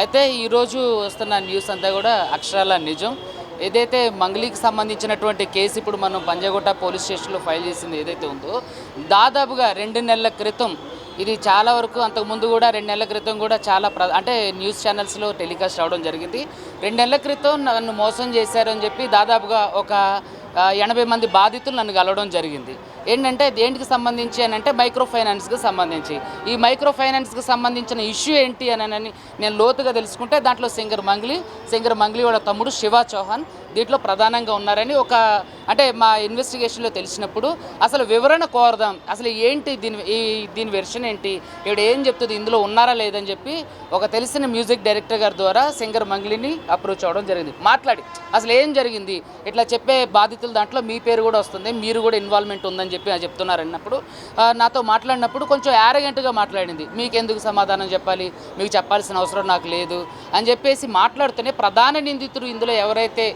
అయితే ఈరోజు వస్తున్న న్యూస్ అంతా కూడా అక్షరాల నిజం. ఏదైతే మంగ్లీకి సంబంధించినటువంటి కేసు ఇప్పుడు మనం పంజాగుట్ట పోలీస్ స్టేషన్లో ఫైల్ చేసింది ఏదైతే ఉందో, దాదాపుగా 2 నెలల క్రితం ఇది చాలా వరకు అంతకుముందు కూడా 2 నెలల క్రితం కూడా చాలా అంటే న్యూస్ ఛానల్స్లో టెలికాస్ట్ అవ్వడం జరిగింది. 2 నెలల క్రితం నన్ను మోసం చేశారని చెప్పి దాదాపుగా ఒక 80 మంది బాధితులు నన్ను కలవడం జరిగింది. ఏంటంటే దేనికి సంబంధించి అని అంటే మైక్రో ఫైనాన్స్కి సంబంధించి. ఈ మైక్రో ఫైనాన్స్కి సంబంధించిన ఇష్యూ ఏంటి అని నేను లోతుగా తెలుసుకుంటే దాంట్లో సింగర్ మంగ్లీ వాళ్ళ తమ్ముడు శివ చౌహాన్ దీంట్లో ప్రధానంగా ఉన్నారని అంటే మా ఇన్వెస్టిగేషన్లో తెలిసినప్పుడు అసలు వివరణ కోరదాం, అసలు ఏంటి దీని వెర్షన్ ఏంటి, ఇక్కడ ఏం చెప్తుంది, ఇందులో ఉన్నారా లేదని చెప్పి ఒక తెలిసిన మ్యూజిక్ డైరెక్టర్ గారి ద్వారా సింగర్ మంగ్లీని అప్రోచ్ అవ్వడం జరిగింది. మాట్లాడి అసలు ఏం జరిగింది, ఇట్లా చెప్పే బాధితుల దాంట్లో మీ పేరు కూడా వస్తుంది, మీరు కూడా ఇన్వాల్వ్మెంట్ ఉందని చెప్పి చెప్తున్నారు అన్నప్పుడు నాతో మాట్లాడినప్పుడు కొంచెం యారగెంట్గా మాట్లాడింది. మీకు ఎందుకు సమాధానం చెప్పాలి, మీకు చెప్పాల్సిన అవసరం నాకు లేదు అని చెప్పేసి మాట్లాడుతూనే ప్రధాన నిందితుడు ఇందులో ఎవరైతే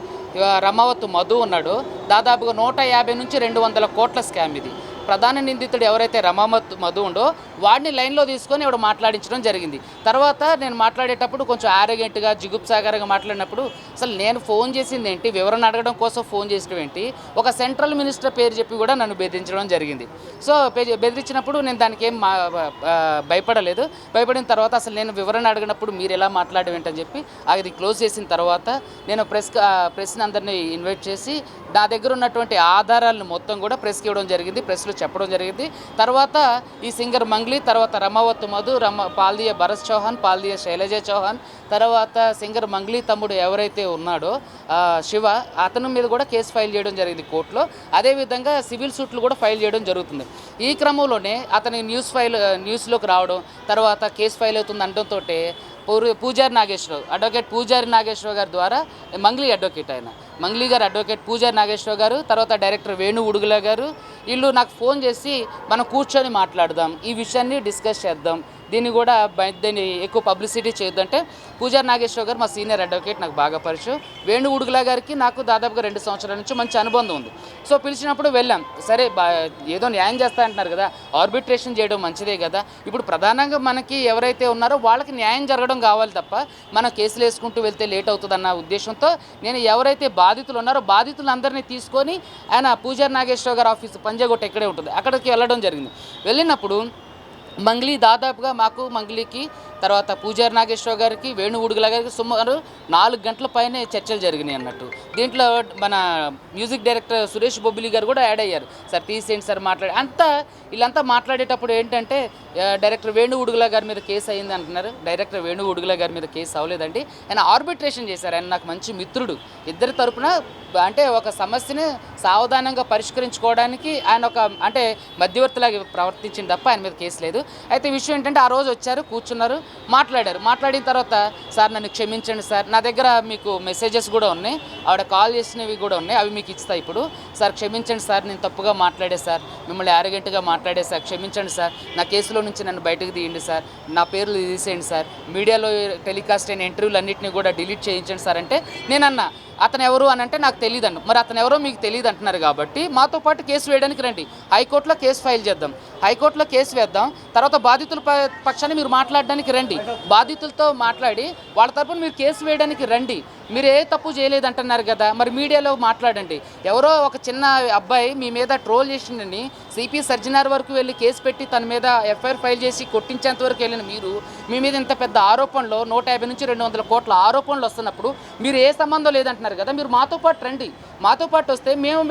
రమావత్ మధు ఉన్నాడో దాదాపుగా 150 నుంచి 200 కోట్ల స్కామ్ ఇది. ప్రధాన నిందితుడు ఎవరైతే రమావత్ మధు ఉండో వాడిని లైన్లో తీసుకొని ఎవడు మాట్లాడించడం జరిగింది. తర్వాత నేను మాట్లాడేటప్పుడు కొంచెం ఆరోగ్యంట్గా జిగుప్సాగరంగా మాట్లాడినప్పుడు అసలు నేను ఫోన్ చేసింది ఏంటి, వివరణ అడగడం కోసం ఫోన్ చేసడం ఏంటి, ఒక సెంట్రల్ మినిస్టర్ పేరు చెప్పి కూడా నన్ను బెదిరించడం జరిగింది. సో బెదిరించినప్పుడు నేను దానికి ఏం భయపడలేదు. భయపడిన తర్వాత అసలు నేను వివరణ అడిగినప్పుడు మీరు ఎలా మాట్లాడేంటని చెప్పి అది క్లోజ్ చేసిన తర్వాత నేను ప్రెస్ని అందరినీ ఇన్వైట్ చేసి నా దగ్గర ఉన్నటువంటి ఆధారాలను మొత్తం కూడా ప్రెస్కి ఇవ్వడం జరిగింది, ప్రెస్లో చెప్పడం జరిగింది. తర్వాత ఈ సింగర్ మంగ్లీ, తర్వాత రమావత్ మధు, పాల్దియ భరత్ చౌహాన్, పాల్దియ శైలజ చౌహాన్, తర్వాత సింగర్ మంగ్లీ తమ్ముడు ఎవరైతే ఉన్నాడో శివ, అతని మీద కూడా కేసు ఫైల్ చేయడం జరిగింది కోర్టులో. అదేవిధంగా సివిల్ సూట్లు కూడా ఫైల్ చేయడం జరుగుతుంది. ఈ క్రమంలోనే అతని న్యూస్లోకి రావడం, తర్వాత కేసు ఫైల్ అవుతుంది అనడంతో పూజారి నాగేశ్వరరావు, అడ్వకేట్ పూజారి నాగేశ్వరరావు గారి ద్వారా మంగ్లీ అడ్వకేట్ మంగ్లీ గారు అడ్వకేట్ పూజారి నాగేశ్వరరావు గారు, తర్వాత డైరెక్టర్ వేణు ఉడుగుల గారు, వీళ్ళు నాకు ఫోన్ చేసి మనం కూర్చొని మాట్లాడదాం, ఈ విషయాన్ని డిస్కస్ చేద్దాం, దీన్ని ఎక్కువ పబ్లిసిటీ చేయొద్దంటే పూజారి నాగేశ్వరరావు గారు మా సీనియర్ అడ్వకేట్, నాకు బాగా పరిచయం. వేణు ఉడుగుల గారికి నాకు దాదాపుగా 2 సంవత్సరాల నుంచి మంచి అనుబంధం ఉంది. సో పిలిచినప్పుడు వెళ్ళాం. సరే ఏదో న్యాయం చేస్తా అంటున్నారు కదా, ఆర్బిట్రేషన్ చేయడం మంచిదే కదా. ఇప్పుడు ప్రధానంగా మనకి ఎవరైతే ఉన్నారో వాళ్ళకి న్యాయం జరగడం కావాలి తప్ప మనం కేసులు వేసుకుంటూ వెళ్తే లేట్ అవుతుందన్న ఉద్దేశంతో నేను ఎవరైతే బాధితులు ఉన్నారో బాధితులందరినీ తీసుకొని ఆయన పూజారి నాగేశ్వరరావు గారి ఆఫీసు పంజాగుట్ట ఇక్కడే ఉంటుంది, అక్కడికి వెళ్ళడం జరిగింది. వెళ్ళినప్పుడు మంగ్లీ దాదాపుగా మంగ్లీకి, తర్వాత పూజారి నాగేశ్వరరావు గారికి, వేణు ఉడుగుల గారికి సుమారు 4 గంటల పైనే చర్చలు జరిగినాయి అన్నట్టు. దీంట్లో మన మ్యూజిక్ డైరెక్టర్ సురేష్ బొబ్బిలి గారు కూడా యాడ్ అయ్యారు. సార్ తీసేయండి సార్ వీళ్ళంతా మాట్లాడేటప్పుడు ఏంటంటే డైరెక్టర్ వేణు ఉడుగుల గారి మీద కేసు అయింది అంటున్నారు. డైరెక్టర్ వేణు ఉడుగుల గారి మీద కేసు అవ్వలేదండి, ఆయన ఆర్బిట్రేషన్ చేశారు. ఆయన నాకు మంచి మిత్రుడు, ఇద్దరి తరపున అంటే ఒక సమస్యని సావధానంగా పరిష్కరించుకోవడానికి ఆయన అంటే మధ్యవర్తిలాగా ప్రవర్తించింది తప్ప ఆయన మీద కేసు లేదు. అయితే విషయం ఏంటంటే ఆ రోజు వచ్చారు, కూర్చున్నారు, మాట్లాడిన తర్వాత సార్ నన్ను క్షమించండి సార్, నా దగ్గర మీకు మెసేజెస్ కూడా ఉన్నాయి, ఆవిడ కాల్ చేసినవి కూడా ఉన్నాయి, అవి మీకు ఇస్తాయి ఇప్పుడు. సార్ క్షమించండి సార్, నేను తప్పుగా మాట్లాడే సార్, మిమ్మల్ని యారగెంట్గా మాట్లాడే సార్, క్షమించండి సార్, నా కేసులో నుంచి నన్ను బయటకు తీయండి సార్, నా పేర్లు తీసేయండి సార్, మీడియాలో టెలికాస్ట్ అయిన ఇంటర్వ్యూలు అన్నింటినీ కూడా డిలీట్ చేయించండి సార్ అంటే నేనన్నా అతను ఎవరు అని అంటే నాకు తెలియదండి. మరి అతను ఎవరో మీకు తెలియదు అంటున్నారు కాబట్టి మాతో పాటు కేసు వేయడానికి రండి, హైకోర్టులో కేసు ఫైల్ చేద్దాం, హైకోర్టులో కేసు వేద్దాం, తర్వాత బాధితుల పక్షాన్ని మీరు మాట్లాడడానికి రండి, బాధితులతో మాట్లాడి వాళ్ళ తరపున మీరు కేసు వేయడానికి రండి, మీరు ఏ తప్పు చేయలేదంటున్నారు కదా, మరి మీడియాలో మాట్లాడండి. ఎవరో ఒక చిన్న అబ్బాయి మీ మీద ట్రోల్ చేసిందని సిపి సర్జనార్ వరకు వెళ్ళి కేసు పెట్టి తన మీద ఎఫ్ఐఆర్ ఫైల్ చేసి కొట్టించేంత వరకు వెళ్ళిన మీరు, మీ మీద ఇంత పెద్ద ఆరోపణలు 150 నుంచి 200 కోట్ల ఆరోపణలు వస్తున్నప్పుడు మీరు ఏ సంబంధం లేదంటున్నారు కదా, మీరు మాతో పాటు రండి, మాతో పాటు వస్తే మేము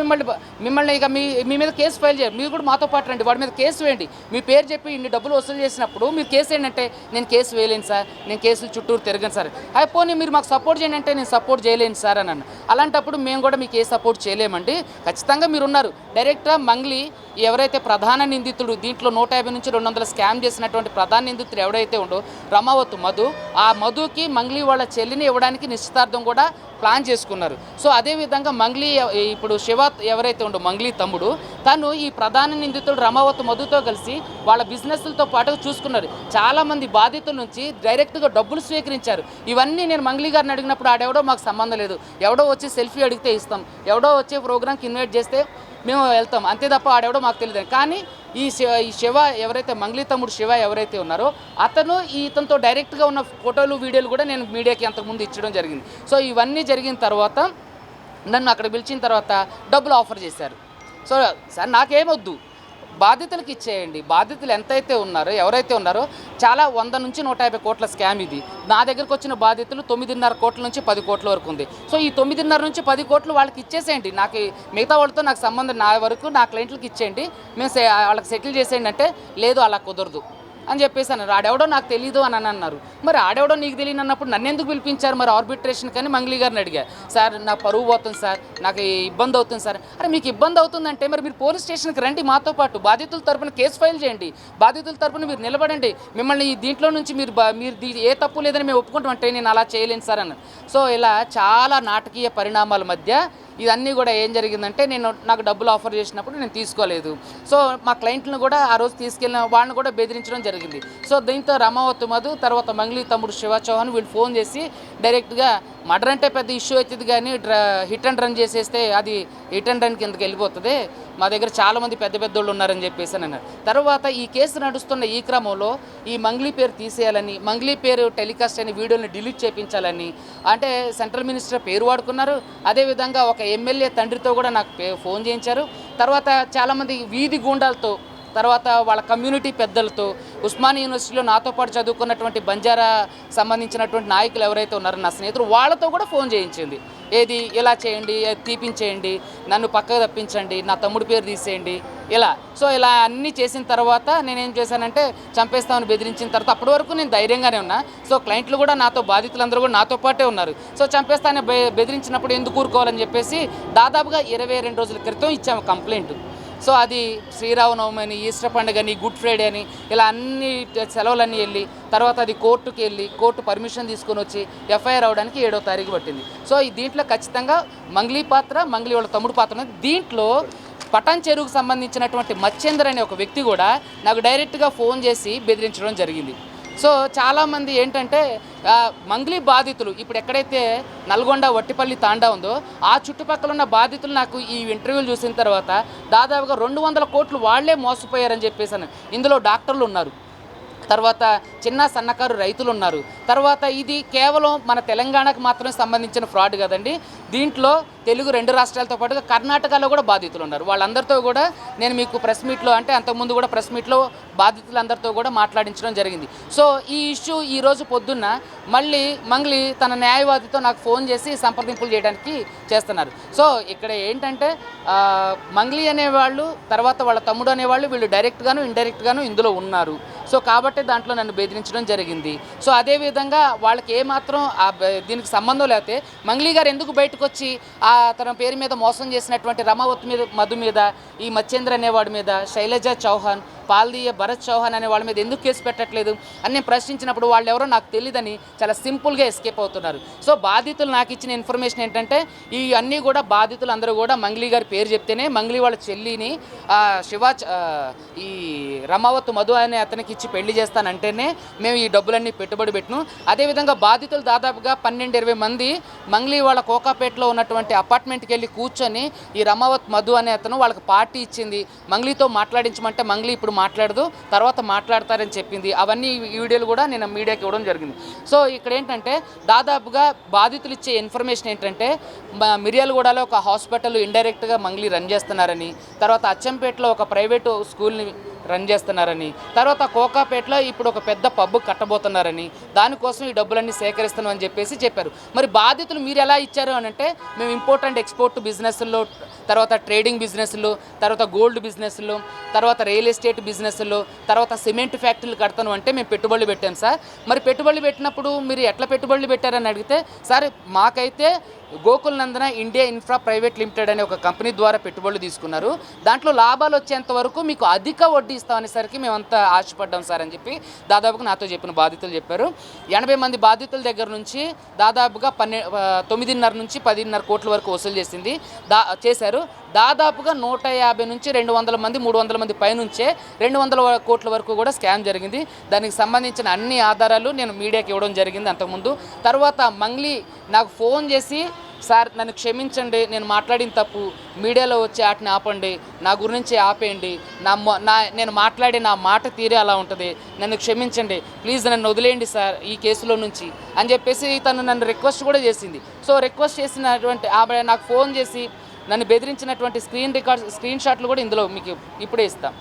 మిమ్మల్ని ఇక మీ మీద కేసు ఫైల్ చేయాలి, మీరు కూడా మాతో పాటు రండి, వాడి మీద కేసు వేయండి, మీ పేరు చెప్పి ఇన్ని డబ్బులు వసూలు చేసినప్పుడు మీరు కేసు ఏంటంటే నేను కేసు వేయలేను సార్, నేను కేసులు చుట్టూరు తిరగను సార్, పోనీ మీరు మాకు సపోర్ట్ చేయండి అంటే నేను సపోర్ట్ చేయలేను సార్ అని అన్న. అలాంటప్పుడు మేము కూడా మీకు ఏ సపోర్ట్ చేయలేమండి, ఖచ్చితంగా మీరు ఉన్నారు. డైరెక్టర్ మంగ్లీ ఎవరైతే ప్రధాన నిందితుడు దీంట్లో 150 నుంచి 200 స్కామ్ చేసినటువంటి ప్రధాన నిందితుడు ఎవరైతే ఉండో రమావత్ మధు, ఆ మధుకి మంగ్లీ వాళ్ళ చెల్లిని ఇవ్వడానికి నిశ్చితార్థం కూడా ప్లాన్ చేసుకున్నారు. సో అదేవిధంగా మంగ్లీ ఇప్పుడు శివ ఎవరైతే ఉండో మంగ్లీ తమ్ముడు, తను ఈ ప్రధాన నిందితుడు రమావత్ మధుతో కలిసి వాళ్ళ బిజినెస్లతో పాటు చూసుకున్నారు. చాలామంది బాధితుల నుంచి డైరెక్ట్గా డబ్బులు స్వీకరించారు. ఇవన్నీ నేను మంగ్లీ గారిని అడిగినప్పుడు ఆడెవడో మాకు సంబంధం లేదు, ఎవడో వచ్చి సెల్ఫీ అడిగితే ఇస్తాం, ఎవడో వచ్చే ప్రోగ్రామ్కి ఇన్వైట్ చేస్తే మేము వెళ్తాం, అంతే తప్ప ఆడెవడో మాకు తెలియదు. కానీ ఈ శివ ఎవరైతే మంగ్లీ తమ్ముడు శివ ఎవరైతే ఉన్నారో అతను ఇతనితో డైరెక్ట్గా ఉన్న ఫోటోలు వీడియోలు కూడా నేను మీడియాకి అంతకుముందు ఇచ్చడం జరిగింది. సో ఇవన్నీ జరిగిన తర్వాత నన్ను అక్కడ పిలిచిన తర్వాత డబ్బులు ఆఫర్ చేశారు. సో సార్ నాకేమొద్దు, బాధితులకు ఇచ్చేయండి. బాధితులు ఎంతైతే ఉన్నారో ఎవరైతే ఉన్నారో చాలా 100 నుంచి 150 కోట్ల స్కామ్ ఇది. నా దగ్గరకు వచ్చిన బాధితులు 9.5 కోట్ల నుంచి 10 కోట్ల వరకు ఉంది. సో ఈ 9.5 నుంచి 10 కోట్లు వాళ్ళకి ఇచ్చేసేయండి, నాకు మిగతా వాళ్ళతో నాకు సంబంధం, నా వరకు నా క్లయింట్లకు ఇచ్చేయండి, మేము వాళ్ళకి సెటిల్ చేసేయండి అంటే లేదు అలా కుదరదు అని చెప్పేసి అన్నారు. ఆడెవడో నాకు తెలీదు అని అన్నారు. మరి ఆడెవడో నీకు తెలియదు అన్నప్పుడు నన్ను ఎందుకు పిలిపించారు మరి ఆర్బిట్రేషన్ కానీ మంగ్లీ గారిని అడిగా. సార్ నా పరువు పోతుంది సార్, నాకు ఇబ్బంది అవుతుంది సార్. అరే మీకు ఇబ్బంది అవుతుందంటే మరి మీరు పోలీస్ స్టేషన్కి రండి, మాతో పాటు బాధితుల తరపున కేసు ఫైల్ చేయండి, బాధితుల తరపున మీరు నిలబడండి, మిమ్మల్ని దీంట్లో నుంచి మీరు ఏ తప్పు లేదని మేము ఒప్పుకుంటామంటే నేను అలా చేయలేను సార్ అన్నారు. సో ఇలా చాలా నాటకీయ పరిణామాల మధ్య ఇవన్నీ కూడా ఏం జరిగిందంటే నాకు డబ్బులు ఆఫర్ చేసినప్పుడు నేను తీసుకోలేదు. సో మా క్లయింట్లను కూడా ఆ రోజు తీసుకెళ్ళిన వాళ్ళని కూడా బెదిరించడం జరిగింది. సో దీంతో రమావతి మధు తర్వాత మంగ్లీ తమ్ముడు శివ చౌహాన్ వీళ్ళు ఫోన్ చేసి డైరెక్ట్గా మర్డర్ అంటే పెద్ద ఇష్యూ అవుతుంది కానీ హిట్ అండ్ రన్ చేసేస్తే అది హిట్ అండ్ రన్ కిందకి వెళ్ళిపోతుంది, మా దగ్గర చాలామంది పెద్ద పెద్దోళ్ళు ఉన్నారని చెప్పేసి అన్నారు. తర్వాత ఈ కేసు నడుస్తున్న ఈ క్రమంలో ఈ మంగ్లీ పేరు తీసేయాలని, మంగ్లీ పేరు టెలికాస్ట్ అయిన వీడియోని డిలీట్ చేయించాలని అంటే సెంట్రల్ మినిస్టర్ పేరు వాడుకున్నారు. అదేవిధంగా ఒక ఎమ్మెల్యే తండ్రితో కూడా నాకు ఫోన్ చేయించారు. తర్వాత చాలామంది వీధి గూండాలతో, తర్వాత వాళ్ళ కమ్యూనిటీ పెద్దలతో, ఉస్మానియా యూనివర్సిటీలో నాతో పాటు చదువుకున్నటువంటి బంజారా సంబంధించినటువంటి నాయకులు ఎవరైతే ఉన్నారో నా స్నేహితులు వాళ్ళతో కూడా ఫోన్ చేయించింది. ఏది ఇలా చేయండి, తీపించేయండి, నన్ను పక్కకు తప్పించండి, నా తమ్ముడి పేరు తీసేయండి ఇలా. సో ఇలా అన్నీ చేసిన తర్వాత నేనేం చేశానంటే చంపేస్తామని బెదిరించిన తర్వాత అప్పటి వరకు నేను ధైర్యంగానే ఉన్నా. సో క్లయింట్లు కూడా నాతో, బాధితులందరూ కూడా నాతో పాటే ఉన్నారు. సో చంపేస్తానని బెదిరించినప్పుడు ఎందుకు ఊరుకోవాలని చెప్పేసి దాదాపుగా 22 రోజుల క్రితం ఇచ్చాము కంప్లైంట్. సో అది శ్రీరామనవమి అని, ఈస్టర్ పండుగ అని, గుడ్ ఫ్రైడే అని ఇలా అన్ని సెలవులన్నీ వెళ్ళి తర్వాత అది కోర్టుకి వెళ్ళి కోర్టు పర్మిషన్ తీసుకొని వచ్చి ఎఫ్ఐఆర్ అవడానికి 7వ తారీఖు పట్టింది. సో దీంట్లో ఖచ్చితంగా మంగ్లీ పాత్ర, మంగ్లీ వాళ్ళ తమ్ముడు పాత్ర ఉంది. దీంట్లో పటాన్ చెరువుకు సంబంధించినటువంటి మచ్చేందర్ అనే ఒక వ్యక్తి కూడా నాకు డైరెక్ట్గా ఫోన్ చేసి బెదిరించడం జరిగింది. సో చాలామంది ఏంటంటే మంగ్లీ బాధితులు ఇప్పుడు ఎక్కడైతే నల్గొండ వట్టిపల్లి తాండా ఉందో ఆ చుట్టుపక్కల ఉన్న బాధితులు నాకు ఈ ఇంటర్వ్యూలు చూసిన తర్వాత దాదాపుగా 200 కోట్లు వాళ్లే మోసపోయారని చెప్పేసాను. ఇందులో డాక్టర్లు ఉన్నారు, తర్వాత చిన్న సన్నకారు రైతులు ఉన్నారు, తర్వాత ఇది కేవలం మన తెలంగాణకు మాత్రమే సంబంధించిన ఫ్రాడ్ కదండి. దీంట్లో తెలుగు 2 రాష్ట్రాలతో పాటుగా కర్ణాటకలో కూడా బాధితులు ఉన్నారు. వాళ్ళందరితో కూడా నేను మీకు ప్రెస్ మీట్లో అంటే అంతకుముందు కూడా ప్రెస్ మీట్లో బాధితులందరితో కూడా మాట్లాడించడం జరిగింది. సో ఈ ఇష్యూ ఈరోజు పొద్దున్న మళ్ళీ మంగ్లీ తన న్యాయవాదితో నాకు ఫోన్ చేసి సంప్రదింపులు చేయడానికి చేస్తున్నారు. సో ఇక్కడ ఏంటంటే మంగ్లీ అనేవాళ్ళు తర్వాత వాళ్ళ తమ్ముడు అనేవాళ్ళు వీళ్ళు డైరెక్ట్గాను ఇండైరెక్ట్గాను ఇందులో ఉన్నారు. సో కాబట్టి దాంట్లో నన్ను బెదిరించడం జరిగింది. సో అదేవిధంగా వాళ్ళకి ఏమాత్రం దీనికి సంబంధం లేకపోతే మంగ్లీ గారు ఎందుకు బయటకు వచ్చి తన పేరు మీద మోసం చేసినటువంటి రమావతి మధు మీద, ఈ మచ్చేంద్ర అనేవాడి మీద, శైలజ చౌహాన్, పాల్దీయ భరత్ చౌహాన్ అనే వాళ్ళ మీద ఎందుకు కేసు పెట్టట్లేదు అని నేను ప్రశ్నించినప్పుడు వాళ్ళు ఎవరో నాకు తెలియదని చాలా సింపుల్గా ఎస్కేప్ అవుతున్నారు. సో బాధితులు నాకు ఇచ్చిన ఇన్ఫర్మేషన్ ఏంటంటే ఈ అన్నీ కూడా బాధితులు అందరూ కూడా మంగ్లీ గారి పేరు చెప్తేనే మంగ్లీ వాళ్ళ చెల్లిని ఈ రమావతి మధు అనే అతనికి ఇచ్చి పెళ్లి చేస్తానంటేనే మేము ఈ డబ్బులన్నీ పెట్టుబడి పెట్టినాం. అదేవిధంగా బాధితులు దాదాపుగా 12-20 మంది మంగ్లీ వాళ్ళ కోకాపేటలో ఉన్నటువంటి అపార్ట్మెంట్కి వెళ్ళి కూర్చొని ఈ రమావతి మధు అనే అతను వాళ్ళకి పార్టీ ఇచ్చింది, మంగ్లీతో మాట్లాడించమంటే మంగ్లీ ఇప్పుడు మాట్లాడదు తర్వాత మాట్లాడతారని చెప్పింది. అవన్నీ వీడియోలు కూడా నేను మీడియాకి ఇవ్వడం జరిగింది. సో ఇక్కడ ఏంటంటే దాదాపుగా బాధితులు ఇచ్చే ఇన్ఫర్మేషన్ ఏంటంటే మిర్యాలగూడలో ఒక హాస్పిటల్ ఇండైరెక్ట్గా మంగ్లీ రన్ చేస్తున్నారని, తర్వాత అచ్చంపేటలో ఒక ప్రైవేటు స్కూల్ని రన్ చేస్తున్నారని, తర్వాత కోకాపేటలో ఇప్పుడు ఒక పెద్ద పబ్బు కట్టబోతున్నారని, దానికోసం ఈ డబ్బులన్నీ సేకరిస్తున్నామని చెప్పేసి చెప్పారు. మరి బాధితులు మీరు ఎలా ఇచ్చారు అని అంటే మేము ఇంపోర్ట్ అండ్ ఎక్స్పోర్ట్ బిజినెస్లో, తర్వాత ట్రేడింగ్ బిజినెస్లో, తర్వాత గోల్డ్ బిజినెస్లో, తర్వాత రియల్ ఎస్టేట్ బిజినెస్లో, తర్వాత సిమెంట్ ఫ్యాక్టరీలు కడతాను అంటే మేము పెట్టుబడులు పెట్టాం సార్. మరి పెట్టుబడులు పెట్టినప్పుడు మీరు ఎట్లా పెట్టుబడులు పెట్టారని అడిగితే సార్ మాకైతే గోకుల్ నందన ఇండియా ఇన్ఫ్రా ప్రైవేట్ లిమిటెడ్ అనే ఒక కంపెనీ ద్వారా పెట్టుబడులు తీసుకున్నారు, దాంట్లో లాభాలు వచ్చేంత వరకు మీకు అధిక వడ్డీ ఇస్తామనేసరికి మేమంతా ఆశపడ్డాం సార్ అని చెప్పి దాదాపుగా నాతో చెప్పిన బాధితులు చెప్పారు. 80 మంది బాధితుల దగ్గర నుంచి దాదాపుగా 9.5 నుంచి 10.5 కోట్ల వరకు వసూలు చేశారు. దాదాపుగా 150 నుంచి 200 మంది 300 మంది పైనుంచే 200 కోట్ల వరకు కూడా స్కామ్ జరిగింది. దానికి సంబంధించిన అన్ని ఆధారాలు నేను మీడియాకి ఇవ్వడం జరిగింది అంతకుముందు. తర్వాత మంగ్లీ నాకు ఫోన్ చేసి సార్ నన్ను క్షమించండి, నేను మాట్లాడిన తప్పు, మీడియాలో వచ్చి వాటిని ఆపండి, నా గురించి ఆపేయండి, నేను మాట్లాడే నా మాట తీరే అలా ఉంటుంది, నన్ను క్షమించండి, ప్లీజ్ నన్ను వదిలేయండి సార్ ఈ కేసులో నుంచి అని చెప్పేసి తను నన్ను రిక్వెస్ట్ కూడా చేసింది. సో రిక్వెస్ట్ చేసినటువంటి ఆమె నాకు ఫోన్ చేసి నన్ను బెదిరించినటువంటి స్క్రీన్ షాట్లు కూడా ఇందులో మీకు ఇప్పుడే ఇస్తాం.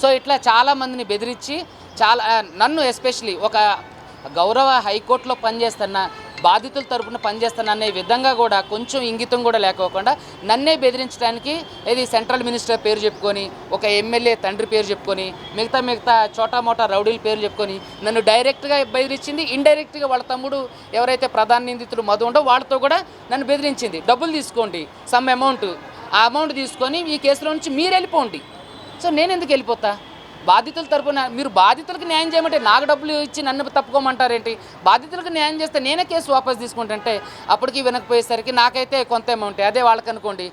సో ఇట్లా చాలామందిని బెదిరించి నన్ను ఎస్పెషలీ ఒక గౌరవ హైకోర్టులో పనిచేస్తున్న బాధితుల తరపున పనిచేస్తున్న అనే విధంగా కూడా కొంచెం ఇంగితం కూడా లేకోకుండా నన్నే బెదిరించడానికి ఇది సెంట్రల్ మినిస్టర్ పేరు చెప్పుకొని, ఒక ఎమ్మెల్యే తండ్రి పేరు చెప్పుకొని, మిగతా చోటా మోటా రౌడీల పేరు చెప్పుకొని నన్ను డైరెక్ట్గా బెదిరించింది. ఇండైరెక్ట్గా వాళ్ళ తమ్ముడు ఎవరైతే ప్రధాన నిందితులు మధు ఉండో వాళ్ళతో కూడా నన్ను బెదిరించింది. డబ్బులు తీసుకోండి, సమ్ అమౌంట్, ఆ అమౌంట్ తీసుకొని ఈ కేసులో నుంచి మీరు వెళ్ళిపోండి. సో నేను ఎందుకు వెళ్ళిపోతా? బాధితుల తరపున మీరు బాధితులకు న్యాయం చేయమంటే నాకు డబ్బులు ఇచ్చి నన్ను తప్పుకోమంటారేంటి? బాధితులకు న్యాయం చేస్తే నేనే కేసు వాపస్ తీసుకుంటుంటే అప్పటికి వినకపోయేసరికి నాకైతే కొంత అమౌంట్, అదే వాళ్ళకి అనుకోండి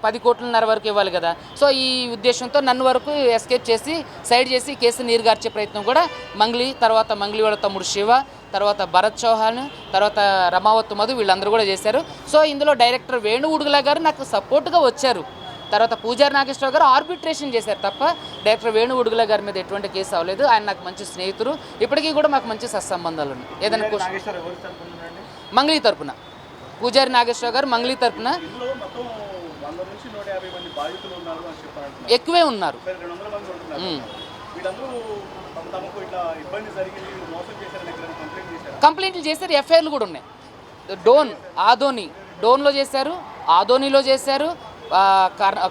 10 కోట్లన్నర వరకు ఇవ్వాలి కదా. సో ఈ ఉద్దేశంతో నన్ను వరకు ఎస్కేప్ చేసి సైడ్ చేసి కేసు నీరుగార్చే ప్రయత్నం కూడా తర్వాత మంగ్లీ వాళ్ళ తమ్ముడు శివ, తర్వాత భరత్ చౌహాన్, తర్వాత రమావత్ మధు వీళ్ళందరూ కూడా చేశారు. సో ఇందులో డైరెక్టర్ వేణు ఉడుగుల గారు నాకు సపోర్ట్గా వచ్చారు. తర్వాత పూజారి నాగేశ్వరరావు గారు ఆర్బిట్రేషన్ చేశారు తప్ప డైరెక్టర్ వేణు ఉడుగుల గారి మీద ఎటువంటి కేసు అవ్వలేదు. ఆయన నాకు మంచి స్నేహితులు, ఇప్పటికీ కూడా మాకు మంచి సత్సంబంధాలు ఉన్నాయి. ఏదైనా మంగ్లీ తరపున పూజారి నాగేశ్వరరావు గారు మంగ్లీ తరపున ఎక్కువే ఉన్నారు. కంప్లైంట్లు చేశారు, ఎఫ్ఐఆర్లు కూడా ఉన్నాయి. డోన్లో చేశారు, ఆదోనిలో చేశారు,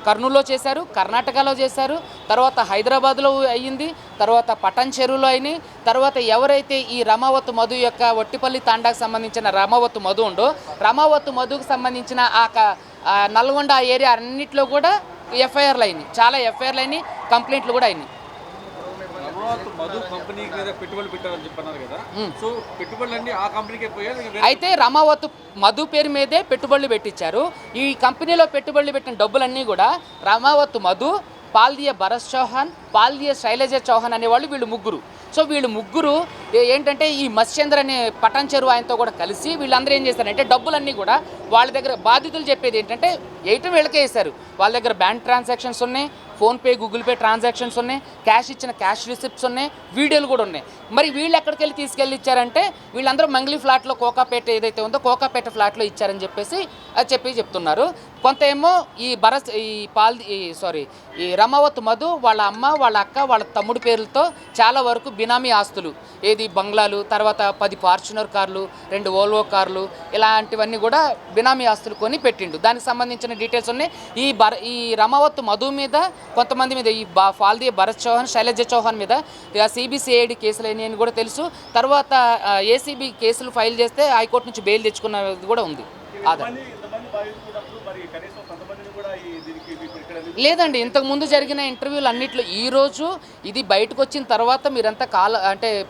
కర్నూలులో చేశారు, కర్ణాటకలో చేశారు, తర్వాత హైదరాబాద్లో అయ్యింది, తర్వాత పటాన్ చెరువులో అయినాయి. తర్వాత ఎవరైతే ఈ రమావత్ మధు యొక్క ఒట్టిపల్లి తాండాకు సంబంధించిన రమావత్ మధు ఉందో రమావత్ మధుకు సంబంధించిన నల్గొండ ఏరియా అన్నింటిలో కూడా ఎఫ్ఐఆర్లు అయినాయి, చాలా ఎఫ్ఐఆర్లు అయినాయి, కంప్లైంట్లు కూడా అయినాయి. అయితే రమావత్ మధు పేరు మీదే పెట్టుబడులు పెట్టించారు. ఈ కంపెనీలో పెట్టుబడులు పెట్టిన డబ్బులన్నీ కూడా రమావత్ మధు, పాల్దియ భరత్ చౌహాన్, పాల్దియ శైలజ చౌహాన్ అనేవాళ్ళు వీళ్ళు ముగ్గురు. సో వీళ్ళు ముగ్గురు ఏంటంటే ఈ మత్స్యేంద్ర అనే పటాన్ చెరువు ఆయనతో కూడా కలిసి వీళ్ళందరూ ఏం చేస్తారంటే డబ్బులన్నీ కూడా వాళ్ళ దగ్గర బాధితులు చెప్పేది ఏంటంటే ఎయిటం వీళ్ళకే వేశారు. వాళ్ళ దగ్గర బ్యాంక్ ట్రాన్సాక్షన్స్ ఉన్నాయి, ఫోన్పే, గూగుల్ పే ట్రాన్సాక్షన్స్ ఉన్నాయి, క్యాష్ ఇచ్చిన క్యాష్ రిసిప్ట్స్ ఉన్నాయి, వీడియోలు కూడా ఉన్నాయి. మరి వీళ్ళు ఎక్కడికి వెళ్ళి తీసుకెళ్ళి ఇచ్చారంటే వీళ్ళందరూ మంగ్లీ ఫ్లాట్లో కోకాపేట ఏదైతే ఉందో కోకాపేట ఫ్లాట్లో ఇచ్చారని చెప్పేసి చెప్తున్నారు. కొంత ఏమో ఈ రమావత్ మధు వాళ్ళ అమ్మ, వాళ్ళ అక్క, వాళ్ళ తమ్ముడు పేర్లతో చాలా వరకు బినామీ ఆస్తులు, ఏది బంగ్లాలు, తర్వాత 10 ఫార్చునర్ కార్లు, 2 వోల్వో కార్లు, ఇలాంటివన్నీ కూడా బినామీ ఆస్తులు కొని పెట్టిండు. దానికి సంబంధించిన డీటెయిల్స్ ఉన్నాయి. ఈ రమావత్ మధు మీద, కొంతమంది మీద, ఈ పాల్దియ భరత్ చౌహాన్, శైలజ చౌహాన్ మీద సిబిసిఐడి కేసులు అయినాయని కూడా తెలుసు. తర్వాత ఏసీబీ కేసులు ఫైల్ చేస్తే హైకోర్టు నుంచి బెయిల్ తెచ్చుకున్నది కూడా ఉంది. లేదండి, ఇంతకుముందు జరిగిన ఇంటర్వ్యూలు అన్నింటిలో ఈరోజు ఇది బయటకు వచ్చిన తర్వాత మీరంతా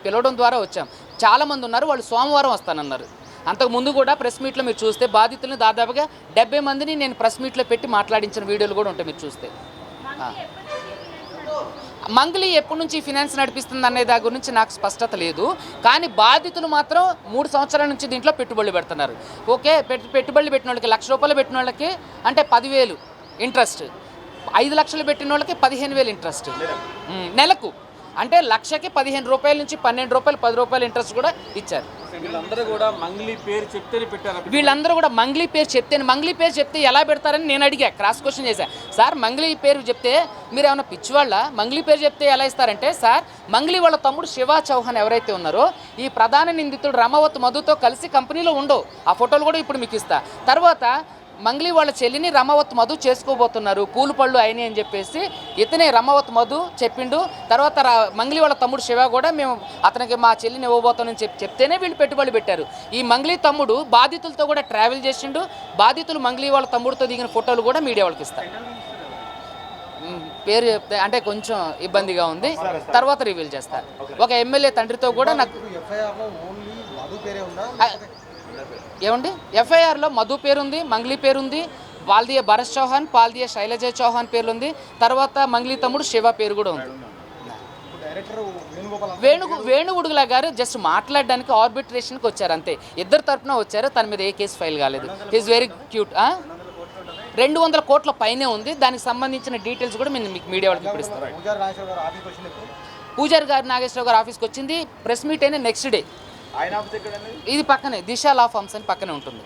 పిలవడం ద్వారా వచ్చాం. చాలామంది ఉన్నారు, వాళ్ళు సోమవారం వస్తానన్నారు. అంతకుముందు కూడా ప్రెస్ మీట్లో మీరు చూస్తే బాధితులను దాదాపుగా 70 మందిని నేను ప్రెస్ మీట్లో పెట్టి మాట్లాడించిన వీడియోలు కూడా ఉంటాయి మీరు చూస్తే. మంగ్లీ ఎప్పటి నుంచి ఫినాన్స్ నడిపిస్తుంది అనే దాని గురించి నాకు స్పష్టత లేదు. కానీ బాధితులు మాత్రం 3 సంవత్సరాల నుంచి దీంట్లో పెట్టుబడులు పెడుతున్నారు. ఓకే, పెట్టుబడులు పెట్టిన వాళ్ళకి ₹1,00,000 పెట్టిన వాళ్ళకి అంటే 10,000 ఇంట్రెస్ట్, 5 లక్షలు పెట్టిన వాళ్ళకి 15,000 ఇంట్రెస్ట్ నెలకు. అంటే లక్షకి ₹15 నుంచి ₹12, ₹10 ఇంట్రెస్ట్ కూడా ఇచ్చారు. వీళ్ళందరూ కూడా మంగ్లీ పేరు చెప్తేనే మంగ్లీ పేరు చెప్తే ఎలా పెడతారని నేను అడిగా, క్రాస్ క్వశ్చన్ చేశా. సార్ మంగ్లీ పేరు చెప్తే మీరు ఏమైనా పిచ్చివాళ్ళ? మంగ్లీ పేరు చెప్తే ఎలా ఇస్తారంటే, సార్ మంగ్లీ వాళ్ళ తమ్ముడు శివ చౌహాన్ ఎవరైతే ఉన్నారో ఈ ప్రధాన నిందితుడు రమావత్ మధుతో కలిసి కంపెనీలో ఉండవు, ఆ ఫోటోలు కూడా ఇప్పుడు మీకు ఇస్తా. తర్వాత మంగ్లీ వాళ్ళ చెల్లిని రమావత్ మధు చేసుకోబోతున్నారు, పూలు పళ్ళు అయినాయి అని చెప్పేసి ఇతనే రమావత్ మధు చెప్పిండు. తర్వాత మంగ్లీ వాళ్ళ తమ్ముడు శివ కూడా మేము అతనికి మా చెల్లిని ఇవ్వబోతానని చెప్తేనే వీళ్ళు పెట్టుబడులు పెట్టారు. ఈ మంగ్లీ తమ్ముడు బాధితులతో కూడా ట్రావెల్ చేసిండు. బాధితులు మంగ్లీ వాళ్ళ తమ్ముడితో దిగిన ఫోటోలు కూడా మీడియా వాళ్ళకి ఇస్తారు. పేరు చెప్తే అంటే కొంచెం ఇబ్బందిగా ఉంది, తర్వాత రివీల్ చేస్తారు. ఒక ఎమ్మెల్యే తండ్రితో కూడా నాకు ఏమండి ఎఫ్ఐఆర్లో మధు పేరుంది, మంగ్లీ పేరుంది, పాల్దియ భరత్ చౌహాన్, పాల్దియ శైలజ చౌహాన్ పేర్లుంది, తర్వాత మంగ్లీ తమ్ముడు శివ పేరు కూడా ఉంది. వేణుగుడుగుల గారు జస్ట్ మాట్లాడడానికి ఆర్బిట్రేషన్కి వచ్చారు అంతే. ఇద్దరు తరపున వచ్చారు, తన మీద ఏ కేసు ఫైల్ కాలేదు. Is very cute. 200 కోట్ల పైనే ఉంది. దానికి సంబంధించిన డీటెయిల్స్ కూడా మేము మీకు మీడియా వాళ్ళకి ఇప్పుడు ఇస్తాం. పూజారి గారు నాగేశ్వరరావు గారు ఆఫీస్కి వచ్చింది ప్రెస్ మీట్ అయినా నెక్స్ట్ డే. ఇది పక్కనే దిశ లా ఫార్మ్స్ అని పక్కనే ఉంటుంది.